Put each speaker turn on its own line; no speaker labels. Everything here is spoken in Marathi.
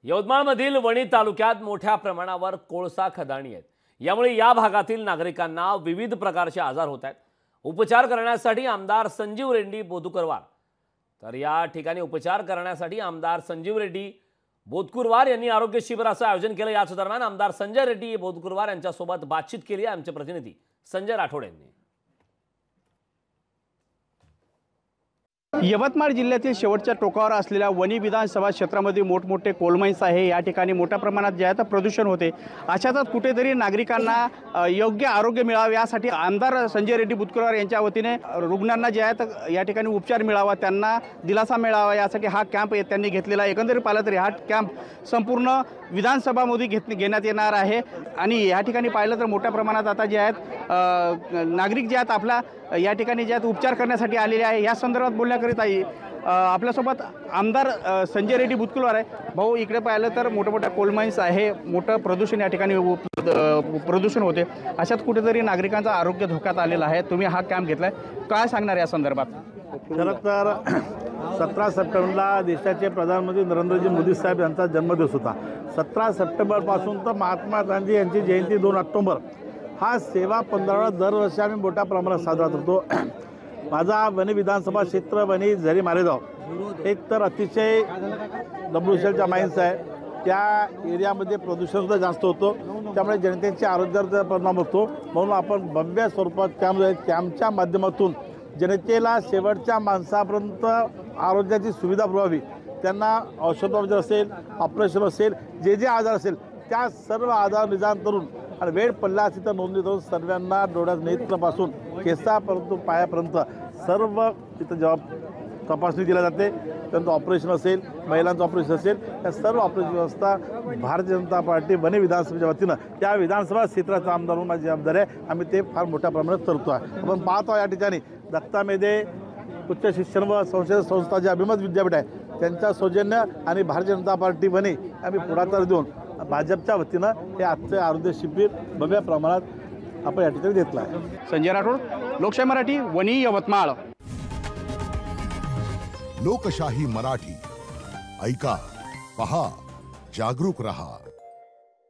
यवतमाळमधील वणी तालुक्यात मोठ्या प्रमाणावर कोळसा खदाणी आहेत। यामुळे या भागातील नागरिकांना विविध प्रकारचे आजार होत आहेत। उपचार करण्यासाठी आमदार संजीव रेड्डी बोदकुरवार तर या ठिकाणी उपचार करण्यासाठी आमदार संजीव रेड्डी बोदकुरवार यांनी आरोग्य शिबिराचं आयोजन केलं। याच दरम्यान आमदार संजय रेड्डी बोदकुरवार यांच्यासोबत बातचीत केली आमचे प्रतिनिधी संजय राठोड यांनी।
यवतमाळ जिल्ह्यातील शेवटच्या टोकावर असलेल्या वणी विधानसभा क्षेत्रामध्ये मोठमोठे कोल माइन्स आहे। या ठिकाणी मोठ्या प्रमाणात जे आहे प्रदूषण होते। अशातच कुठेतरी नागरिकांना योग्य आरोग्य मिळावे यासाठी आमदार संजय रेड्डी बोदकुरवार यांच्या वतीने रुग्णांना जे आहे या ठिकाणी उपचार मिळावा, त्यांना दिलासा मिळावा यासाठी हा कॅम्प त्यांनी घेतलेला। एकंदरीत पाहिलं तरी हा कॅम्प संपूर्ण विधानसभामध्ये घेण्यात येणार आहे आणि या ठिकाणी पाहिलं तर मोठ्या प्रमाणात आता जे आहेत नागरिक जे आहेत आपला या ठिकाणी जे आहेत उपचार करण्यासाठी आलेले आहे। या संदर्भात बोलण्याकरिता आपल्यासोबत आमदार संजय रेड्डी बोदकुरवार आहे। भाऊ, इकडे पाहिलं तर मोठमोठ्या कोल माइन्स आहे, मोठं प्रदूषण या ठिकाणी प्रदूषण होते। अशात कुठेतरी नागरिकांचं आरोग्य धोक्यात आलेलं आहे। तुम्ही हा कॅम्प घेतलाय, काय सांगणार या संदर्भात?
खरं तर 17 सप्टेंबरला देशाचे प्रधानमंत्री नरेंद्रजी मोदी साहेब यांचा जन्मदिवस होता। 17 सप्टेंबरपासून तर महात्मा गांधी यांची जयंती 2 ऑक्टोबर हा सेवा पंधरवडा दरवर्षी आम्ही मोठ्या प्रमाणात साजरा करतो। माझा वणी विधानसभा क्षेत्र वणी झरी मारेगाव एक तर अतिशय दगडूशेठचा माइन्स आहे। त्या एरियामध्ये प्रदूषणसुद्धा जास्त होतो, त्यामुळे जनतेच्या आरोग्यावर परिणाम होतो। म्हणून आपण भव्य स्वरूपात कॅम्पच्या माध्यमातून जनतेला शेवटच्या माणसापर्यंत आरोग्याची सुविधा पुरवावी, त्यांना औषधोपचार असेल, ऑपरेशन असेल, जे जे आजार असेल त्या सर्व आजार निदान करून आणि वेळ पडला असेल तर नोंदणी करून सर्वांना डोळ्यात नेत्रापासून केसापर्यंत पायापर्यंत सर्व तिथं जबाब तपासणी दिली जाते। त्यानंतर ऑपरेशन असेल, महिलांचं ऑपरेशन असेल, या सर्व ऑपरेशन व्यवस्था भारतीय जनता पार्टी वणी विधानसभेच्या वतीनं त्या विधानसभा क्षेत्राचा आमदार म्हणून माझी जबाबदारी आहे। आम्ही ते फार मोठ्या प्रमाणात करतो आहे। आपण पाहतो या ठिकाणी दत्ता मेधे उच्च शिक्षण व संशोधन संस्था जे अभिमत विद्यापीठ आहे त्यांच्या सौजन्य आणि भारतीय जनता पार्टी वणी आम्ही पुढाकार देऊन भाजपच्या वतीनं हे आजचे आरोग्य शिबिर भव्य प्रमाणात आपण या ठिकाणी घेतलं आहे।
संजय राठोड, लोकशाही मराठी, वणी, यवतमाळ।
लोकशाही मराठी ऐका, पहा, जागरूक रहा।